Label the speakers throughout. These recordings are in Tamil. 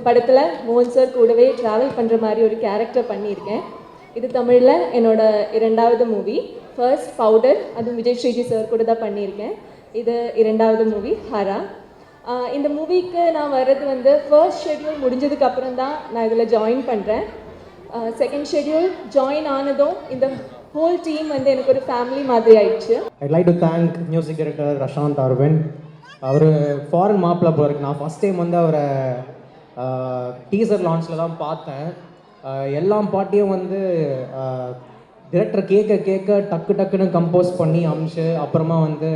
Speaker 1: படத்தில் மோகன் சார் கூடவே ட்ராவல் பண்ணுற மாதிரி ஒரு கேரக்டர் பண்ணியிருக்கேன். இது தமிழில் என்னோட 2வது மூவி. ஃபர்ஸ்ட் பவுடர், அதுவும் விஜய் ஸ்ரீஜி சார் கூட தான் பண்ணியிருக்கேன். இது 2வது மூவி ஹரா. இந்த மூவிக்கு நான் வர்றது வந்து ஃபர்ஸ்ட் ஷெட்யூல் முடிஞ்சதுக்கப்புறம் தான் நான் இதில் ஜாயின் பண்ணுறேன். செகண்ட் ஷெட்யூல் ஜாயின் ஆனதும் இந்த ஹோல் டீம் வந்து எனக்கு ஒரு ஃபேமிலி மாதிரி ஆயிடுச்சு.
Speaker 2: I'd like to thank music director Rashanth Aravind. அவர் ஃபாரின் மாப்பிள்ள போல இருக்கு. நான் ஃபஸ்ட் டைம் வந்து அவரை டீசர் லான்ச்சில் தான் பார்த்தேன். எல்லா பாட்டையும் வந்து டிரெக்டர் கேட்க டக்குன்னு கம்போஸ் பண்ணி அமிச்சு அப்புறமா வந்து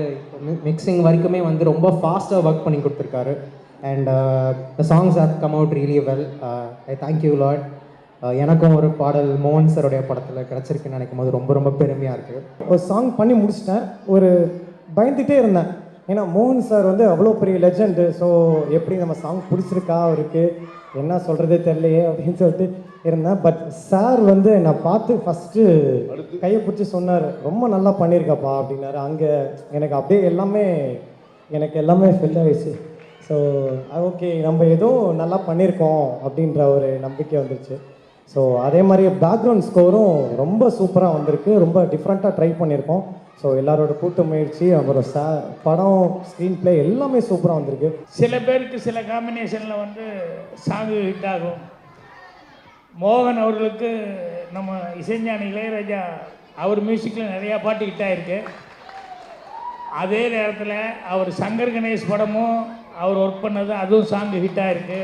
Speaker 2: மிக்சிங் வரைக்குமே வந்து ரொம்ப ஃபாஸ்ட்டாக ஒர்க் பண்ணி கொடுத்துருக்காரு. And the songs have come out really well. I thank you lot. எனக்கும் ஒரு பாடல் மோகன் சாருடைய படத்தில் கிடச்சிருக்குன்னு நினைக்கும் போது ரொம்ப பெருமையாக இருக்குது.
Speaker 3: ஒரு சாங் பண்ணி முடிச்சிட்டேன். ஒரு பயந்துகிட்டே இருந்தேன், ஏன்னா மோகன் சார் வந்து அவ்வளோ பெரிய லெஜெண்டு. ஸோ எப்படி நம்ம சாங் பிடிச்சிருக்கா அவருக்கு, என்ன சொல்கிறதே தெரியலையே அப்படின்னு சொல்லிட்டு இருந்தேன். பட் சார் வந்து நான் பார்த்து ஃபஸ்ட்டு கையை பிடிச்சி சொன்னார், ரொம்ப நல்லா பண்ணியிருக்கப்பா அப்படின்னாரு. அங்கே எனக்கு அப்படியே எனக்கு எல்லாமே ஃபில் ஆகிடுச்சு. ஸோ ஓகே, நம்ம ஏதோ நல்லா பண்ணியிருக்கோம் அப்படின்ற ஒரு நம்பிக்கை வந்துருச்சு. ஸோ அதே மாதிரி பேக்ரவுண்ட் ஸ்கோரும் ரொம்ப சூப்பராக வந்திருக்கு. ரொம்ப டிஃப்ரெண்ட்டாக ட்ரை பண்ணியிருக்கோம். ஸோ எல்லாரோட கூட்டு முயற்சி, அப்புறம் படம், ஸ்க்ரீன் பிளே எல்லாமே சூப்பராக வந்திருக்கு.
Speaker 4: சில பேருக்கு சில காம்பினேஷனில் வந்து சாங்கு ஹிட் ஆகும். மோகன் அவர்களுக்கு நம்ம இசைஞானி இளையராஜா அவர் மியூசிக்கில் நிறையா பாட்டு ஹிட் ஆகிருக்கு. அதே நேரத்தில் அவர் சங்கர் கணேஷ் படமும் அவர் ஒர்க் பண்ணது, அதுவும் சாங்கு ஹிட் ஆகிருக்கு.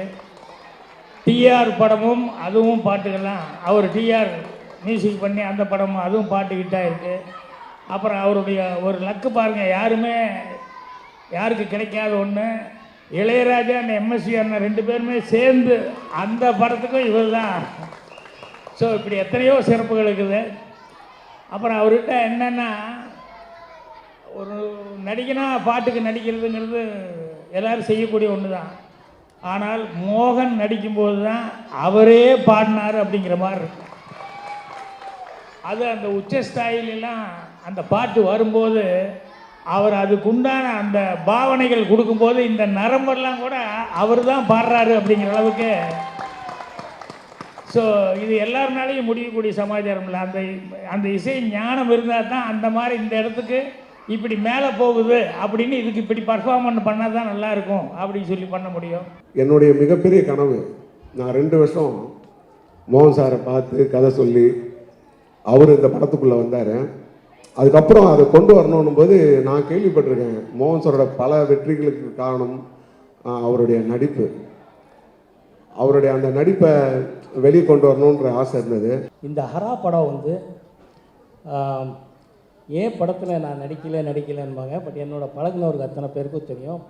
Speaker 4: டிஆர் படமும் அதுவும் பாட்டுகள்லாம் அவர் டிஆர் மியூசிக் பண்ணி அந்த படமும் அதுவும் பாட்டு ஹிட் ஆகிருக்கு. அப்புறம் அவருடைய ஒரு லக்கு பாருங்கள், யாருக்கு கிடைக்காத ஒன்று, இளையராஜா அந்த எம்எஸ்வி அண்ணன் 2 பேருமே சேர்ந்து அந்த படத்துக்கும் இவர் தான். ஸோ இப்படி எத்தனையோ சிறப்புகள் இருக்குது. அப்புறம் அவர்கிட்ட என்னென்னா, ஒரு நடிகனா பாட்டுக்கு நடிக்கிறதுங்கிறது எல்லோரும் செய்யக்கூடிய ஒன்று தான். ஆனால் மோகன் நடிக்கும்போது தான் அவரே பாடினார் அப்படிங்கிற மாதிரி இருக்கும். அது அந்த உச்சஸ்தாயிலெல்லாம் அந்த பாட்டு வரும்போது அவர் அதுக்குண்டான அந்த பாவனைகள் கொடுக்கும்போது இந்த நரம்பெல்லாம் கூட அவர் தான் பாடுறாரு அப்படிங்கிற அளவுக்கு. ஸோ இது எல்லாருனாலையும் முடியக்கூடிய சமாச்சாரம் இல்லை. அந்த இசை ஞானம் இருந்தால் தான் அந்த மாதிரி இந்த இடத்துக்கு இப்படி மேலே போகுது அப்படின்னு இதுக்கு இப்படி பர்ஃபார்மன்ஸ் பண்ணால் தான் நல்லாயிருக்கும் அப்படின்னு சொல்லி பண்ண முடியும்.
Speaker 5: என்னுடைய மிகப்பெரிய கனவு, நான் 2 வருஷம் மோகன் சாரை பார்த்து கதை சொல்லி அவர் இந்த படத்துக்குள்ளே வந்தார். அதுக்கப்புறம் அதை கொண்டு வரணும் போது நான் கேள்விப்பட்டிருக்கேன், மோகன் சாரோட பல வெற்றிகளுக்கு காரணம் அவருடைய நடிப்பு. அவருடைய அந்த நடிப்பை வெளியே கொண்டு வரணுன்ற ஆசை இருந்தது.
Speaker 6: இந்த ஹரா படம் வந்து ஏன் படத்தில் நான் நடிக்கலைன்பாங்க. பட் என்னோட பழகினவருக்கு அத்தனை பேருக்கும் தெரியும்,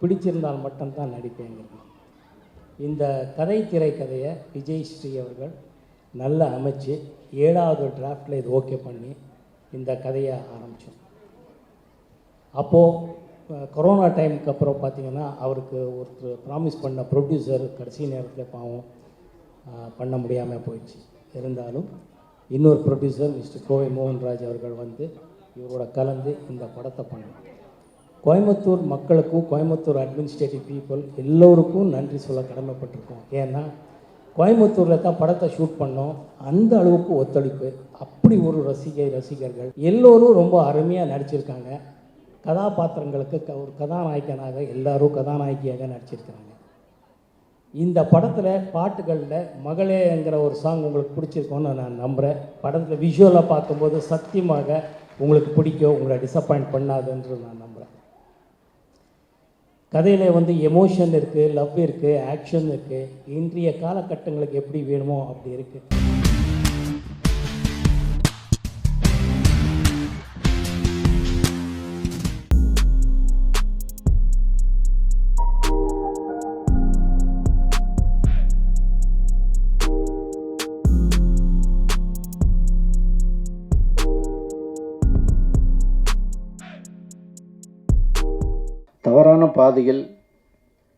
Speaker 6: பிடிச்சிருந்தால் மட்டும்தான் நடிப்பேங்கிறது. இந்த திரைக்கதையை விஜய் ஸ்ரீ அவர்கள் நல்லா அமைச்சு 7வது டிராஃப்டில் இது ஓகே பண்ணி இந்த கதையை ஆரம்பித்தோம். அப்போது கொரோனா டைமுக்கு அப்புறம் பார்த்திங்கன்னா அவருக்கு ஒருத்தர் ப்ராமிஸ் பண்ண ப்ரொடியூசர் கடைசி நேரத்தில் பாவம் பண்ண முடியாமல் போயிடுச்சு. இருந்தாலும் இன்னொரு ப்ரொடியூசர் மிஸ்டர் கோவை மோகன்ராஜ் அவர்கள் வந்து இவரோட கலந்து இந்த படத்தை பண்ணோம். கோயம்புத்தூர் மக்களுக்கும் கோயம்புத்தூர் அட்மினிஸ்ட்ரேட்டிவ் பீப்புள் எல்லோருக்கும் நன்றி சொல்ல கடமைப்பட்டிருக்கோம். ஏன்னா கோயம்புத்தூரில் தான் படத்தை ஷூட் பண்ணோம். அந்த அளவுக்கு ஒத்துழைப்பு, அப்படி ஒரு ரசிகர்கள் எல்லோரும் ரொம்ப அருமையாக நடிச்சிருக்காங்க. கதாபாத்திரங்களுக்கு ஒரு கதாநாயகனாக எல்லாரும் கதாநாயகியாக நடிச்சிருக்கிறாங்க. இந்த படத்தில் பாட்டுகளில் மகளேங்கிற ஒரு சாங் உங்களுக்கு பிடிச்சிருக்கோன்னு நான் நம்புகிறேன். படத்தில் விஷுவலாக பார்க்கும்போது சத்தியமாக உங்களுக்கு பிடிக்கும், உங்களை டிசப்பாயிண்ட் பண்ணாதுன்றது நான் நம்புகிறேன். கதையில் வந்து எமோஷன் இருக்குது, லவ் இருக்குது, ஆக்ஷன் இருக்குது. இன்றைய காலகட்டங்களுக்கு எப்படி வேணுமோ அப்படி இருக்குது.
Speaker 7: தவறான பாதையில்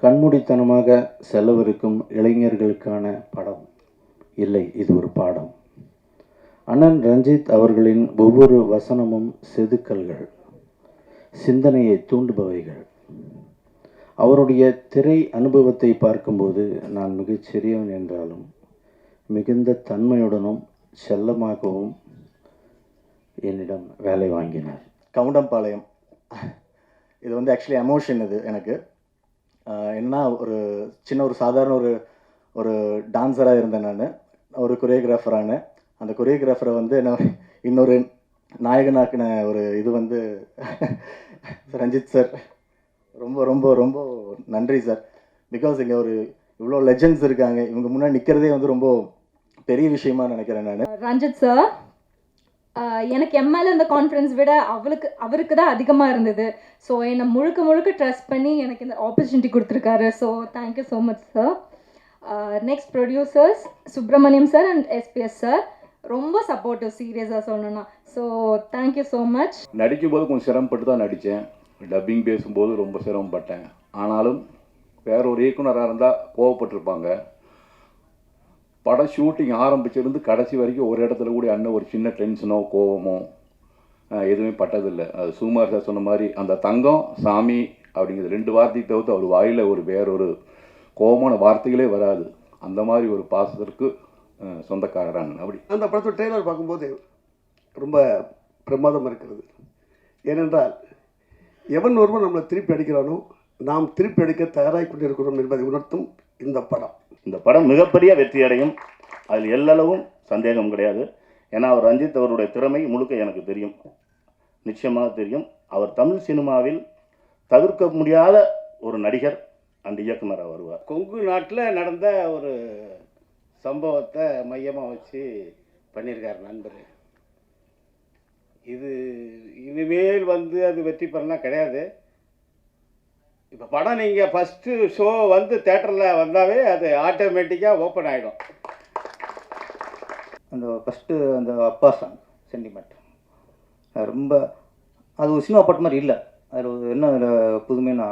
Speaker 7: கண்மூடித்தனமாக செலவிருக்கும் இளைஞர்களுக்கான படம் இல்லை, இது ஒரு பாடம். அண்ணன் ரஞ்சித் அவர்களின் ஒவ்வொரு வசனமும் செதுக்கல்கள், சிந்தனையை தூண்டுபவைகள். அவருடைய திரை அனுபவத்தை பார்க்கும்போது நான் மிகச் சிறியவன் என்றாலும் மிகுந்த தன்மையுடனும் செல்லமாகவும் என்னிடம் வேலை வாங்கினார்.
Speaker 8: கவுண்டம்பாளையம் இது வந்து ஆக்சுவலி எமோஷன். இது எனக்கு என்னன்னா ஒரு சாதாரண ஒரு டான்ஸராக இருந்தேன். நான் ஒரு கொரியோகிராஃபரான அந்த கொரியோகிராஃபரை வந்து நான் இன்னொரு நாயகனாக்கின ஒரு இது வந்து ரஞ்சித் சார். ரொம்ப ரொம்ப ரொம்ப நன்றி சார். பிகாஸ் இங்கே இவ்வளோ லெஜெண்ட்ஸ் இருக்காங்க, இவங்க முன்னாடி நிற்கிறதே வந்து ரொம்ப பெரிய விஷயமா நினைக்கிறேன் நான்.
Speaker 9: ரஞ்சித் சார் எனக்கு என் மேலே அந்த கான்ஃபிடன்ஸ் விட அவருக்கு தான் அதிகமாக இருந்தது. ஸோ என்னை முழுக்க ட்ரஸ்ட் பண்ணி எனக்கு இந்த ஆப்பர்ச்சுனிட்டி கொடுத்துருக்காரு. So thank you so much sir. Next producers Subramaniam sir and SBS sir ரொம்ப சப்போர்ட்டிவ், சீரியஸாக சொல்லணும்னா. ஸோ தேங்க்யூ ஸோ மச்.
Speaker 10: நடிக்கும்போது கொஞ்சம் சிரமப்பட்டு தான் நடித்தேன். டப்பிங் பேசும்போது ரொம்ப சிரமப்பட்டேன். ஆனாலும் வேற ஒரு இயக்குனராக இருந்தால் கோவப்பட்டிருப்பாங்க. படம் ஷூட்டிங் ஆரம்பிச்சிருந்து கடைசி வரைக்கும் ஒரு இடத்துல கூட அண்ணன் ஒரு சின்ன டென்ஷனோ கோவமோ எதுவுமே பட்டதில்லை. அது சுகுமார் சார் சொன்ன மாதிரி அந்த தங்கம் சாமி அப்படிங்கிறது 2 வார்த்தையை தவிர்த்து அவர் வாயில் வேறொரு கோபமான வார்த்தைகளே வராது. அந்த மாதிரி ஒரு பாசத்திற்கு சொந்தக்காரராங்க. அப்படி
Speaker 11: அந்த படத்தோட ட்ரெய்லர் பார்க்கும்போது ரொம்ப பிரமாதமாக இருக்கிறது. ஏனென்றால் எவன் ஒருவன் நம்மளை திருப்பி அடிக்கிறானோ நாம் திருப்பி அடிக்க தயாராகி கொண்டிருக்கிறோம் என்பதை உணர்த்தும் இந்த படம்.
Speaker 12: இந்த படம் மிகப்பெரிய வெற்றி அடையும், அதில் எல்லளவும் சந்தேகம் கிடையாது. ஏன்னா அவர் ரஞ்சித் அவருடைய திறமை முழுக்க எனக்கு தெரியும், நிச்சயமாக தெரியும். அவர் தமிழ் சினிமாவில் தவிர்க்க முடியாத ஒரு நடிகர் அண்ட் இயக்குனராக வருவார்.
Speaker 13: கொங்கு நாட்டில் நடந்த ஒரு சம்பவத்தை மையமாக வச்சு பண்ணியிருக்கார் நண்பர். இது இனிமேல் வந்து அது வெற்றி பெறலாம் கிடையாது. இப்போ படம் நீங்கள் ஃபஸ்ட்டு ஷோ வந்து தேட்டரில் வந்தாவே அது ஆட்டோமேட்டிக்காக ஓப்பன் ஆகிடும்.
Speaker 8: அந்த ஃபஸ்ட்டு அந்த அப்பா சாங் சென்டிமெண்ட் ரொம்ப அது ஒரு சினிமா பாட்டு மாதிரி இல்லை. அதில் என்ன அதில் புதுமைனா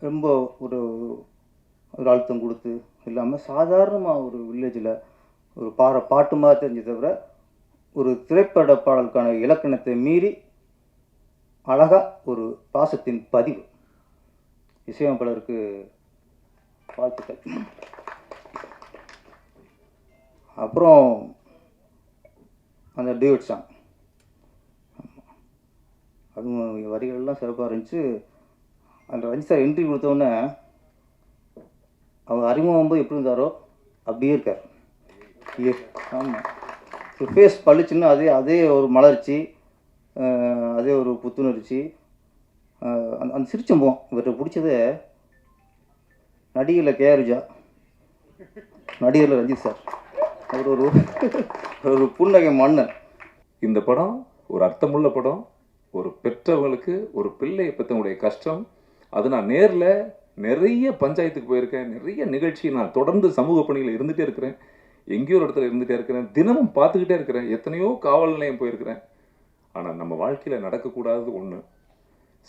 Speaker 8: ரொம்ப ஒரு அழுத்தம் கொடுத்து இல்லாமல் சாதாரணமாக ஒரு வில்லேஜில் ஒரு பாட்டு மாதிரி தெரிஞ்சு தவிர ஒரு திரைப்பட பாடலுக்கான இலக்கணத்தை மீறி அழகாக ஒரு பாசத்தின் பதிவு. இசையமைப்பாளருக்கு வாழ்த்துக்கள். அப்புறம் அந்த டியூட் சாங் அதுவும் வரிகள்லாம் சிறப்பாக இருந்துச்சு. அந்த ரஞ்சித் சார் என்ட்ரி கொடுத்தோடனே அவங்க அறிமுகம் போது எப்படி இருந்தாரோ அப்படியே இருக்கார். ஆமாம், ஒரு ஃபேஸ் பளிச்சுன்னு அதே ஒரு மலர்ச்சி, அதே ஒரு புத்துணர்ச்சி. அந்த சிரிச்சம்போம் இவர்கிட்ட பிடிச்சது நடிகரில் கேஆர்ஜா, நடிகரில் ரஞ்சித் சார். அவர் ஒரு புன்னகை மன்னன்.
Speaker 10: இந்த படம் ஒரு அர்த்தமுள்ள படம். ஒரு பெற்றவங்களுக்கு ஒரு பிள்ளையை பெற்றவங்களுடைய கஷ்டம் அது நான் நேரில் நிறைய பஞ்சாயத்துக்கு போயிருக்கேன், நிறைய நிகழ்ச்சி நான் தொடர்ந்து சமூக பணியில் இருந்துகிட்டே இருக்கிறேன், எங்கேயோ ஒரு இடத்துல இருந்துகிட்டே இருக்கிறேன், தினமும் பார்த்துக்கிட்டே இருக்கிறேன், எத்தனையோ காவல் நிலையம் போயிருக்கிறேன். ஆனால் நம்ம வாழ்க்கையில் நடக்கக்கூடாதது ஒன்று.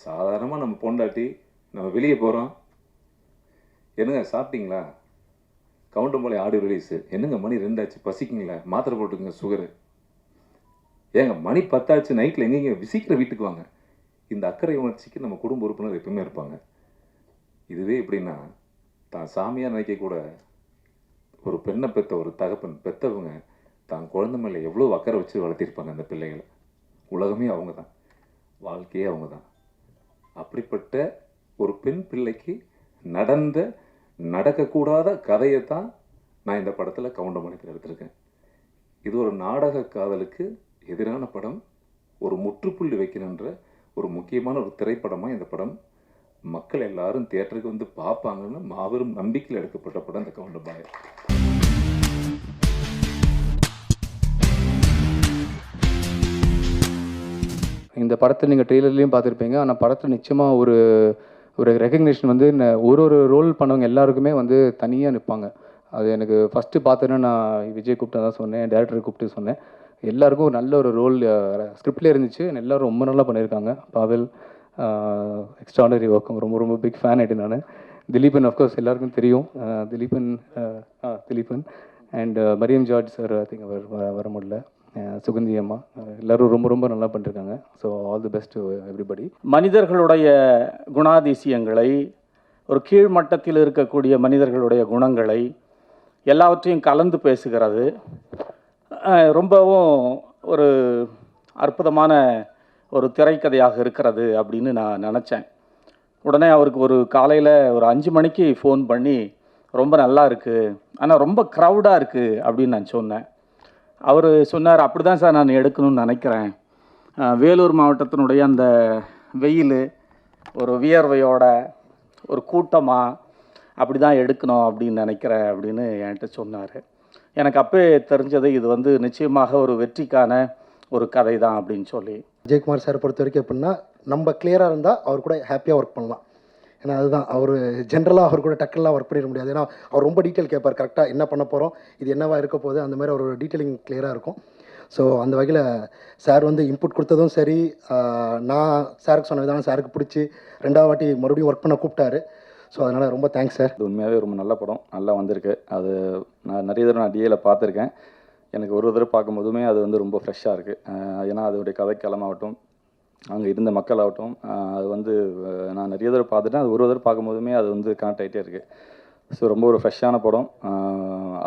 Speaker 10: சாதாரணமாக நம்ம பொண்டாட்டி நம்ம வெளியே போகிறோம், என்னங்க சாப்பிட்டீங்களா, கவுண்டம்பாளையம் ஆடியோ ரிலீஸு, என்னங்க மணி 2 ஆச்சு, பசிக்குங்களா, மாத்திரை போட்டுக்குங்க சுகரு, ஏங்க மணி 10 ஆச்சு, நைட்டில் எங்கேங்க சீக்கிரம் வீட்டுக்கு வாங்க. இந்த அக்கறை உணர்ச்சிக்கு நம்ம குடும்ப உறுப்பினர் எப்பவுமே இருப்பாங்க. இதுவே எப்படின்னா தான் சாமியாக நினைக்க கூட ஒரு பெண்ணை பெற்ற ஒரு தகப்பன் பெற்றவங்க தான் குழந்தை மேலே எவ்வளோ அக்கறை வச்சு வளர்த்திருப்பாங்க அந்த பிள்ளைகளை. உலகமே அவங்க தான், வாழ்க்கையே அவங்க தான். அப்படிப்பட்ட ஒரு பெண் பிள்ளைக்கு நடக்கக்கூடாத கதையை தான் நான் இந்த படத்தில் கவுண்டமணிக்கு எடுத்திருக்கேன். இது ஒரு நாடக காதலுக்கு எதிரான படம், ஒரு முற்றுப்புள்ளி வைக்கணுன்ற ஒரு முக்கியமான ஒரு திரைப்படமாக இந்த படம் மக்கள் எல்லாரும் தியேட்டருக்கு வந்து பார்ப்பாங்கன்னு மாபெரும் நம்பிக்கையில் எடுக்கப்பட்ட படம் இந்த கவுண்டம்பாளையம்.
Speaker 14: இந்த படத்தை நீங்கள் ட்ரெய்லர்லேயும் பார்த்துருப்பீங்க. ஆனால் படத்தில் நிச்சயமாக ஒரு ரெகக்னேஷன் வந்து ஒரு ரோல் பண்ணவங்க எல்லாருக்குமே வந்து தனியாக நிற்பாங்க. அது எனக்கு ஃபஸ்ட்டு பார்த்தோன்னா நான் விஜய் கூப்பிட்டு தான் சொன்னேன், டேரக்டரை கூப்பிட்டு சொன்னேன். எல்லாருக்கும் ஒரு நல்ல ஒரு ரோல் ஸ்கிரிப்ட்லேயே இருந்துச்சு. எல்லோரும் ரொம்ப நல்லா பண்ணியிருக்காங்க. பாவல் எக்ஸ்ட்ராடனரி ஒர்க், ரொம்ப ரொம்ப பிக் ஃபேன் ஆகிட்டேன் நான். திலீபன் அஃப்கோர்ஸ் எல்லாருக்கும் தெரியும். Dileepan and Mariam George sir I think அவர் வர முடியல. சுகந்தி அம்மா எல்லோரும் ரொம்ப ரொம்ப நல்லா பண்ணிருக்காங்க. So all the best to everybody.
Speaker 15: மனிதர்களுடைய குணாதிசயங்களை, ஒரு கீழ்மட்டத்தில் இருக்கக்கூடிய மனிதர்களுடைய குணங்களை எல்லாவற்றையும் கலந்து பேசுகிறது. ரொம்பவும் ஒரு அற்புதமான ஒரு திரைக்கதையாக இருக்கிறது அப்படின்னு நான் நினச்சேன். உடனே அவருக்கு ஒரு காலையில் ஒரு 5 மணிக்கு ஃபோன் பண்ணி ரொம்ப நல்லா இருக்குது, ஆனால் ரொம்ப க்ரௌடாக இருக்குது அப்படின்னு நான் சொன்னேன். அவர் சொன்னார், அப்படி தான் சார் நான் எடுக்கணும்னு நினைக்கிறேன். வேலூர் மாவட்டத்தினுடைய அந்த வெயில், ஒரு வியர்வையோட ஒரு கூட்டமாக அப்படி தான் எடுக்கணும் அப்படின்னு நினைக்கிறேன் அப்படின்னு என்கிட்ட சொன்னார். எனக்கு அப்போ தெரிஞ்சது இது வந்து நிச்சயமாக ஒரு வெற்றிக்கான ஒரு கதை தான் அப்படின்னு சொல்லி.
Speaker 16: விஜயகுமார் சார் பொறுத்த வரைக்கும் எப்படின்னா, நம்ம கிளியராக இருந்தால் அவர் கூட ஹாப்பியாக ஒர்க் பண்ணலாம். ஏன்னா அதுதான் அவர் ஜென்ரலாக அவர் கூட டக்குலாம் ஒர்க் பண்ணிட முடியாது. ஏன்னா அவர் ரொம்ப டீட்டெயில் கேட்பார், கரெக்டாக என்ன பண்ண போகிறோம், இது என்னவா இருக்க போகுது, அந்த மாதிரி ஒரு டீட்டெயிலிங் கிளியராக இருக்கும். ஸோ அந்த வகையில் சார் வந்து இன்புட் கொடுத்ததும் சரி, நான் சாருக்கு சொன்ன விதம் சாருக்கு பிடிச்சி 2வது வாட்டி மறுபடியும் ஒர்க் பண்ண கூப்பிட்டாரு. ஸோ அதனால் ரொம்ப தேங்க்ஸ் சார்.
Speaker 14: இது உண்மையாகவே ரொம்ப நல்ல படம், நல்லா வந்திருக்கு. அது நான் நிறைய தடவை நான் டிஏல பார்த்துருக்கேன். எனக்கு ஒரு தடவை பார்க்கும்போதுமே அது வந்து ரொம்ப ஃப்ரெஷ்ஷாக இருக்குது. ஏன்னா அதோடைய கதைக்களமாகட்டும், அங்கே இருந்த மக்களாகட்டும், அது வந்து நான் நிறைய தடவை பார்த்துட்டேன். அது ஒரு தடவை பார்க்கும்போதுமே அது வந்து கனெக்ட் ஆகிட்டே இருக்குது. ஸோ ரொம்ப ஒரு ஃப்ரெஷ்ஷான படம்.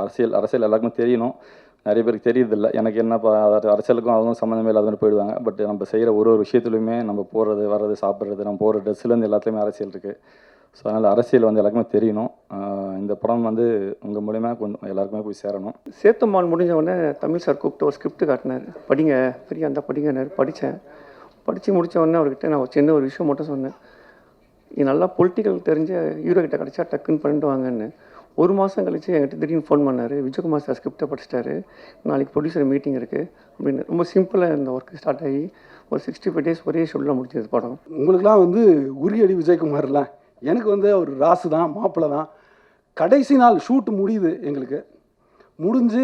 Speaker 14: அரசியல் எல்லாருக்குமே தெரியணும், நிறைய பேருக்கு தெரியறதில்லை. எனக்கு என்னப்பா அரசியலுக்கும் அதுவும் சம்மந்தமே இல்லாத மாதிரி போயிடுவாங்க. பட் நம்ம செய்கிற ஒரு விஷயத்துலையுமே நம்ம போகிறது வர்றது சாப்பிட்றது நம்ம போகிற ட்ரெஸ்ஸுலேருந்து எல்லாத்துலேயுமே அரசியல் இருக்குது. ஸோ அதனால் அரசியல் வந்து எல்லாருக்குமே தெரியணும். இந்த படம் வந்து உங்கள் மூலயமா கொஞ்சம் எல்லாருக்குமே போய் சேரணும்.
Speaker 17: சேத்துமான் முடிஞ்ச உடனே தமிழ் சார் கூப்பிட்டு ஒரு ஸ்கிரிப்ட் காட்டினார். படிங்க ஃப்ரீயாக இருந்தால் படிங்கன்னாரு. படித்தேன். படித்து முடித்த உடனே அவர்கிட்ட நான் சின்ன ஒரு விஷயம் மட்டும் சொன்னேன், இது நல்லா பொலிட்டிக்கல் தெரிஞ்ச ஹீரோ கிட்ட கிடச்சா டக்குன்னு பண்ணிட்டு வாங்கன்னு. 1 மாதம் கழிச்சு என்கிட்ட திடீர்னு ஃபோன் பண்ணார், விஜயகுமார் சார் ஸ்கிரிப்டை படிச்சிட்டாரு, நாளைக்கு ப்ரொடியூசர் மீட்டிங் இருக்குது அப்படின்னு. ரொம்ப சிம்பிளாக இந்த ஒர்க்கு ஸ்டார்ட் ஆகி ஒரு 65 days ஒரே ஷெட்யூலில் முடிச்சது படம்.
Speaker 18: உங்களுக்குலாம் வந்து உரியடி விஜயகுமார்லாம், எனக்கு வந்து அவர் ராசு தான், மாப்பிள்ளை தான். கடைசி நாள் ஷூட்டு முடியுது, எங்களுக்கு முடிஞ்சு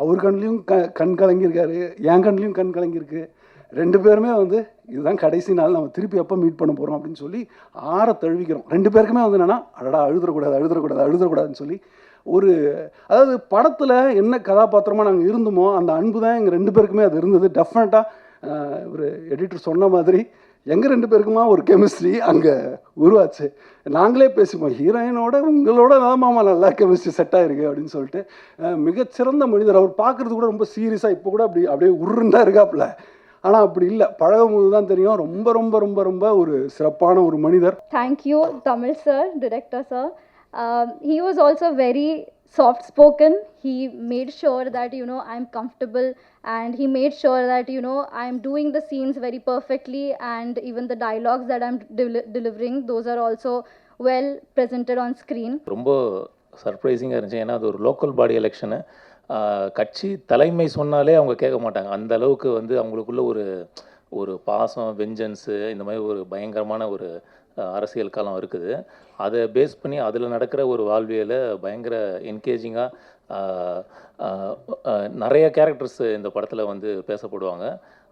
Speaker 18: அவர் கண்லேயும் கண் கலங்கியிருக்காரு, என் கண்லேயும் கண் கலங்கியிருக்கு. 2 பேருமே வந்து இதுதான் கடைசி நாள், நம்ம திருப்பி எப்போ மீட் பண்ண போகிறோம் அப்படின்னு சொல்லி ஆற தழுவிக்கிறோம். 2 பேருக்குமே வந்து என்னென்னா, அடடா அழுதுறக்கூடாதுன்னு சொல்லி ஒரு, அதாவது படத்தில் என்ன கதாபாத்திரமாக நாங்கள் இருந்தோமோ அந்த அன்பு தான் எங்கள் 2 பேருக்குமே அது இருந்தது. டெஃபினட்டாக ஒரு எடிட்டர் சொன்ன மாதிரி எங்கள் 2 பேருக்குமா ஒரு கெமிஸ்ட்ரி அங்கே உருவாச்சு. நாங்களே பேசிப்போம், ஹீரோயினோட உங்களோட தான் மாமா நல்லா கெமிஸ்ட்ரி செட் ஆகிருக்கு அப்படின்னு சொல்லிட்டு. மிகச்சிறந்த மனிதர். அவர் பார்க்குறது கூட ரொம்ப சீரியஸாக இப்போ கூட அப்படியே உருண்டா இருக்காப்புல. ஆனால் அப்படி இல்லை, பழகும்போது தான் தெரியும் ரொம்ப ரொம்ப ரொம்ப ரொம்ப ஒரு சிறப்பான ஒரு மனிதர்.
Speaker 9: Thank you Tamil sir, director sir. He was also very soft spoken. He made sure that I'm comfortable, and he made sure that I'm doing the scenes very perfectly, and even the dialogues that I'm delivering, those are also well presented on screen.
Speaker 19: ரொம்ப சர்ப்ரைசிங்காக இருந்துச்சு. ஏன்னா அது ஒரு லோக்கல் பாடி எலெக்ஷனு. கட்சி தலைமை சொன்னாலே அவங்க கேட்க மாட்டாங்க. அந்த அளவுக்கு வந்து அவங்களுக்குள்ள ஒரு பாசம், வெஞ்சன்ஸு, இந்த மாதிரி ஒரு பயங்கரமான ஒரு அரசியல் காலம் இருக்குது. அதை பேஸ் பண்ணி அதில் நடக்கிற ஒரு வாழ்வியலை பயங்கர என்கேஜிங்காக நிறைய கேரக்டர்ஸ் இந்த படத்தில் வந்து பேசப்படுவாங்க.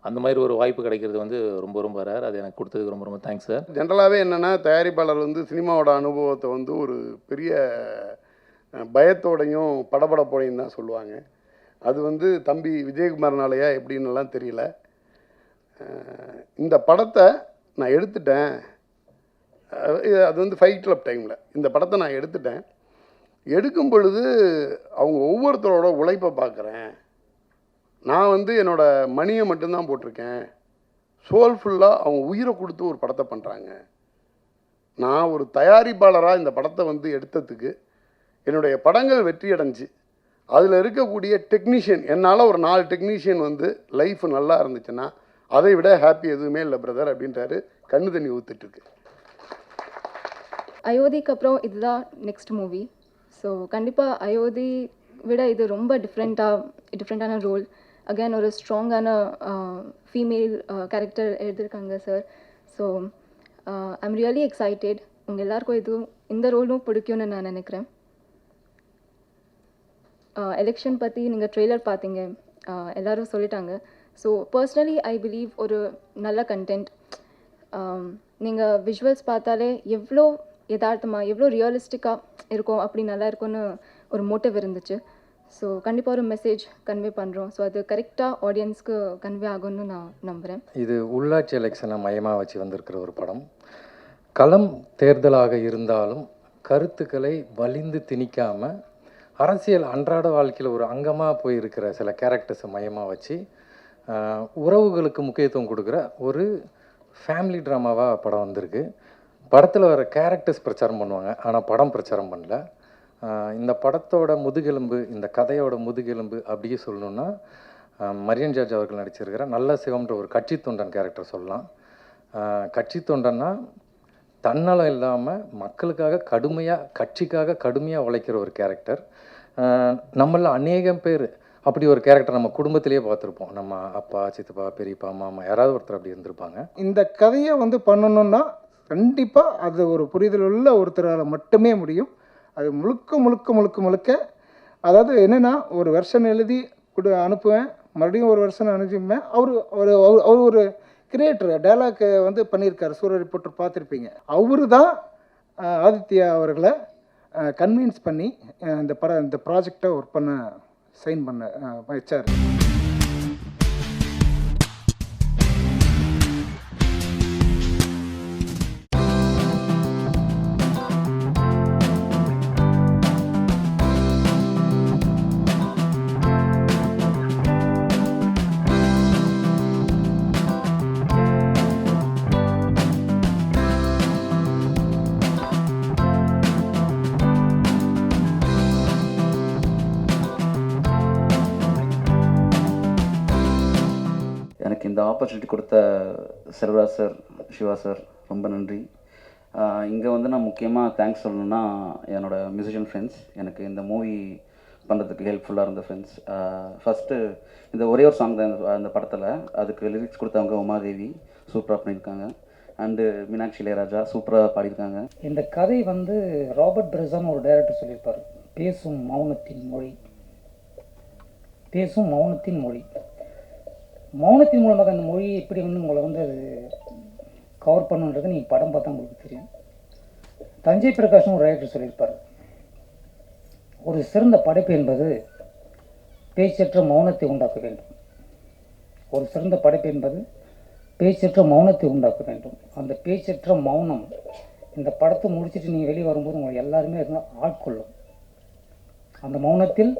Speaker 19: அந்த மாதிரி ஒரு வாய்ப்பு கிடைக்கிறது வந்து ரொம்ப ரொம்ப ரேர். அது எனக்கு கொடுத்ததுக்கு ரொம்ப ரொம்ப தேங்க்ஸ் சார்.
Speaker 20: ஜென்ரலாகவே என்னென்னா, தயாரிப்பாளர் வந்து சினிமாவோட அனுபவத்தை வந்து ஒரு பெரிய பயத்தோடையும் படபடப்போடையும் தான் சொல்லுவாங்க. அது வந்து தம்பி விஜயகுமார்னாலையா எப்படின்னுலாம் தெரியல. இந்த படத்தை நான் எடுத்துட்டேன், அது வந்து ஃபைட் கிளப் டைமில் இந்த படத்தை நான் எடுத்துட்டேன். எடுக்கும் பொழுது அவங்க ஒவ்வொருத்தரோட உழைப்பை பார்க்குறேன். நான் வந்து என்னோடய மணியை மட்டும்தான் போட்டிருக்கேன். சோல்ஃபுல்லாக அவங்க உயிரை கொடுத்து ஒரு படத்தை பண்ணுறாங்க. நான் ஒரு தயாரிப்பாளராக இந்த படத்தை வந்து எடுத்ததுக்கு என்னுடைய படங்கள் வெற்றி அடைஞ்சு அதில் இருக்கக்கூடிய டெக்னீஷியன், என்னால் ஒரு 4 டெக்னீஷியன் வந்து லைஃப் நல்லா இருந்துச்சுன்னா அதை விட ஹாப்பி எதுவுமே இல்லை பிரதர் அப்படின்றாரு. கண்ணு தண்ணி ஊற்றிட்டுருக்கு.
Speaker 1: அயோத்திக்கு அப்புறம் இதுதான் நெக்ஸ்ட் மூவி. ஸோ கண்டிப்பாக அயோத்தி விட இது ரொம்ப டிஃப்ரெண்ட்டான ரோல். அகைன் ஒரு ஸ்ட்ராங்கான ஃபீமேல் கேரக்டர் எழுதியிருக்காங்க sir. So I'm really excited. உங்கள் எல்லாருக்கும் இந்த ரோலும் பிடிக்கும்னு நான் நினைக்கிறேன். எலெக்ஷன் பற்றி நீங்கள் ட்ரெய்லர் பார்த்தீங்க, எல்லோரும் சொல்லிட்டாங்க. ஸோ பர்சனலி ஐ பிலீவ் ஒரு நல்ல கண்டென்ட். நீங்கள் விஷுவல்ஸ் பார்த்தாலே எவ்வளோ யதார்த்தமாக எவ்வளோ ரியலிஸ்டிக்காக இருக்கும், அப்படி நல்லா இருக்கும்னு ஒரு மோட்டிவ் இருந்துச்சு.
Speaker 21: ஸோ கண்டிப்பாக ஒரு மெசேஜ் கன்வே பண்ணுறோம். ஸோ அது கரெக்டாக ஆடியன்ஸ்க்கு கன்வே ஆகும்னு நான் நம்புகிறேன்.
Speaker 22: இது உள்ளாட்சி எலெக்ஷனை மையமாக வச்சு வந்திருக்கிற ஒரு படம். களம் தேர்தலாக இருந்தாலும் கருத்துக்களை வலிந்து திணிக்காமல் அரசியல் அன்றாட வாழ்க்கையில் ஒரு அங்கமாக போயிருக்கிற சில கேரக்டர்ஸை மையமாக வச்சு உறவுகளுக்கு முக்கியத்துவம் கொடுக்குற ஒரு ஃபேமிலி ட்ராமாவாக படம் வந்திருக்கு. படத்தில் வர கேரக்டர்ஸ் பிரச்சாரம் பண்ணுவாங்க, ஆனால் படம் பிரச்சாரம் பண்ணல. இந்த படத்தோட முதுகெலும்பு, இந்த கதையோட முதுகெலும்பு அப்படியே சொல்லணுன்னா மரியன் ஜார்ஜ் அவர்கள் நடிச்சிருக்கிற நல்ல சிவம்ன்ற ஒரு கட்சி தொண்டன் கேரக்டர் சொல்லலாம். கட்சி தொண்டன்னா தன்னலம் இல்லாமல் மக்களுக்காக கட்சிக்காக கடுமையாக உழைக்கிற ஒரு கேரக்டர். நம்மள அநேகம் பேர் அப்படி ஒரு கேரக்டர் நம்ம குடும்பத்திலேயே பார்த்துருப்போம். நம்ம அப்பா, சித்தப்பா, பெரியப்பா, மாமா யாராவது ஒருத்தர் அப்படி இருந்திருப்பாங்க.
Speaker 23: இந்த கதையை பண்ணணுன்னா கண்டிப்பாக அது ஒரு புரிதல் உள்ள ஒருத்தரால் மட்டுமே முடியும். அது முழுக்க முழுக்க முழுக்க முழுக்க அதாவது என்னென்னா, ஒரு வெர்ஷன் எழுதி அனுப்புவேன், மறுபடியும் ஒரு வெர்ஷன் அனுப்பிப்பேன். அவர் ஒரு கிரியேட்டர் டைலாக் பண்ணியிருக்காரு, சூரிய ரிப்போர்ட்டர் பார்த்துருப்பீங்க. அவரு தான் ஆதித்யா அவர்களை கன்வின்ஸ் பண்ணி இந்த ப்ராஜெக்டை ஒர்க் பண்ண சைன் பண்ண வச்சார்.
Speaker 24: இந்த ஆப்பர்ச்சுனிட்டி கொடுத்த செல்வராஜ் சார், சிவா சார் ரொம்ப நன்றி. இங்கே நான் முக்கியமாக தேங்க்ஸ் சொல்லணுன்னா என்னோடய மியூசிஷியன் ஃப்ரெண்ட்ஸ், எனக்கு இந்த மூவி பண்ணுறதுக்கு ஹெல்ப்ஃபுல்லாக இருந்த ஃப்ரெண்ட்ஸ். ஃபஸ்ட்டு இந்த ஒரே ஒரு சாங் தான் அந்த படத்தில், அதுக்கு லிரிக்ஸ் கொடுத்தவங்க உமாதேவி சூப்பராக பண்ணியிருக்காங்க. அண்டு மீனாட்சி இளையராஜா சூப்பராக பாடியிருக்காங்க.
Speaker 25: இந்த கதை ராபர்ட் பிரசான் ஒரு டைரக்டர் சொல்லியிருப்பார், பேசும் மௌனத்தின் மொழி. பேசும் மௌனத்தின் மொழி. மௌனத்தின் மூலமாக அந்த மொழியை எப்படி உங்களை அது கவர் பண்ணுன்றது நீங்கள் படம் பார்த்தா உங்களுக்கு தெரியும். தஞ்சை பிரகாஷும் ஒரு ரைட்டர் சொல்லியிருப்பார், ஒரு சிறந்த படைப்பு என்பது பேச்சற்ற மௌனத்தை உண்டாக்க வேண்டும். ஒரு சிறந்த படைப்பு என்பது பேச்சற்ற மௌனத்தை உண்டாக்க வேண்டும். அந்த பேச்சற்ற மௌனம் இந்த படத்தை முடிச்சுட்டு நீங்கள் வெளியே வரும்போது உங்களை எல்லாருமே ஆட்கொள்ளும். அந்த மௌனத்தில்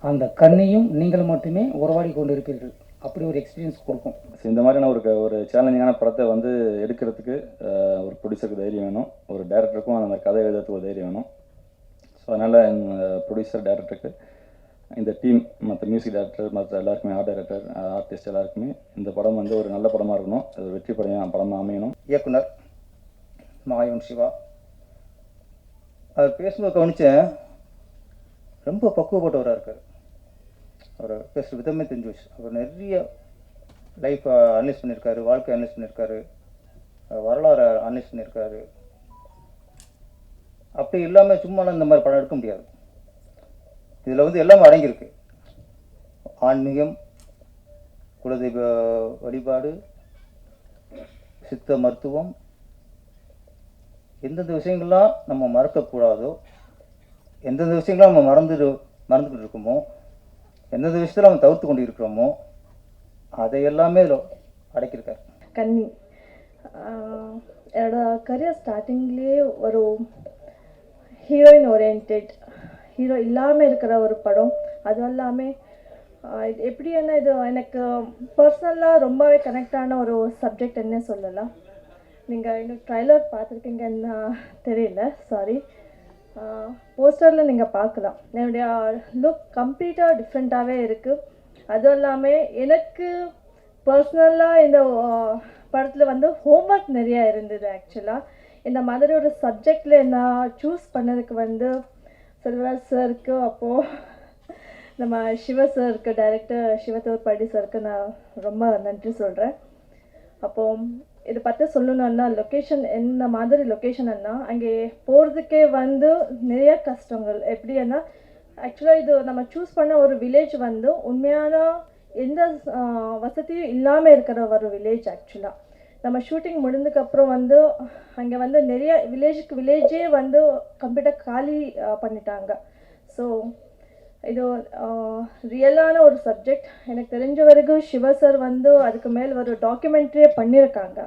Speaker 25: அந்த கண்ணையும் நீங்கள் மட்டுமே உறவாடி கொண்டு இருப்பீர்கள். அப்படி ஒரு எக்ஸ்பீரியன்ஸ் கொடுக்கும்.
Speaker 26: இந்த மாதிரியான ஒரு சேலஞ்சிங்கான படத்தை எடுக்கிறதுக்கு ஒரு ப்ரொடியூசருக்கு தைரியம் வேணும், ஒரு டேரக்டருக்கும் அந்த மாதிரி கதை எழுதுறதுக்கு ஒரு தைரியம் வேணும். ஸோ அதனால் ப்ரொடியூசர், டேரக்டருக்கு, இந்த டீம், மற்ற மியூசிக் டேரக்டர், மற்ற எல்லாருக்குமே, ஆர்ட் டைரக்டர், ஆர்டிஸ்ட் எல்லாருக்குமே இந்த படம் ஒரு நல்ல படமாக இருக்கணும், அது வெற்றி படமாக அமையணும்.
Speaker 8: இயக்குனர் மாயவன் சிவா அவர் பேசும்போது கவனித்தேன், ரொம்ப பக்குவப்பட்டவராக இருக்கார். அவர் பேசுகிற விதமே தெரிஞ்சு வச்சு, அவர் நிறைய லைஃப்பை அனலைஸ் பண்ணியிருக்காரு, வாழ்க்கை அனலைஸ் பண்ணியிருக்காரு, வரலாறு அனலைஸ் பண்ணியிருக்காரு. அப்படி இல்லாமல் சும்மாலாம் இந்த மாதிரி படம் எடுக்க முடியாது. இதில் எல்லாமே அடங்கியிருக்கு. ஆன்மீகம், குலதெய்வ வழிபாடு, சித்த மருத்துவம், எந்தெந்த விஷயங்கள்லாம் நம்ம மறக்கக்கூடாதோ, எந்தெந்த விஷயங்கள்லாம் நம்ம மறந்துக்கிட்டு இருக்கோமோ, எந்தெந்த விஷயத்தில் நம்ம தவிர்த்து கொண்டு இருக்கிறோமோ அதை எல்லாமே அடக்கியிருக்கார்.
Speaker 27: கன்னி என்னோட கரியர் ஸ்டார்டிங்லேயே ஒரு ஹீரோயின் ஓரியன்ட், ஹீரோ இல்லாமல் இருக்கிற ஒரு படம். அதுவும் இல்லாமல் எப்படி இது எனக்கு பர்சனலாக ரொம்பவே கனெக்டான ஒரு சப்ஜெக்ட் என்ன சொல்லலாம். நீங்கள் இன்னும் ட்ரைலர் பார்த்துருக்கீங்கன்னு தெரியல, சாரி. போஸ்டரில் நீங்கள் பார்க்கலாம். என்னுடைய லுக் கம்ப்ளீட்டாக டிஃப்ரெண்ட்டாகவே இருக்குது. அதுவும் இல்லாமல் எனக்கு பர்சனலாக இந்த படத்தில் ஹோம்ஒர்க் நிறையா இருந்தது. ஆக்சுவலாக இந்த மாதிரி ஒரு சப்ஜெக்டில் நான் சூஸ் பண்ணதுக்கு செல்வராஜ் சாருக்கு, அப்போது நம்ம சிவ சாருக்கு, டைரக்டர் சிவதோர்பாடி சாருக்கு நான் ரொம்ப நன்றி சொல்கிறேன். அப்போது இதை பற்றி சொல்லணுன்னா, லொக்கேஷன் என்ன மாதிரி லொக்கேஷன்னா, அங்கே போகிறதுக்கே நிறைய கஷ்டங்கள். எப்படின்னா, ஆக்சுவலாக இது நம்ம சூஸ் பண்ண ஒரு வில்லேஜ் உண்மையான எந்த வசதியும் இல்லாமல் இருக்கிற ஒரு வில்லேஜ். ஆக்சுவலாக நம்ம ஷூட்டிங் முடிஞ்சதுக்கப்புறம் அங்கே நிறைய வில்லேஜே கம்ப்ளீட்டாக காலி பண்ணிட்டாங்க. ஸோ இது ரியலான ஒரு சப்ஜெக்ட். எனக்கு தெரிஞ்ச வரைக்கும் சிவா சார் வந்து அதுக்கு மேல் ஒரு டாக்குமெண்ட்ரியே பண்ணியிருக்காங்க.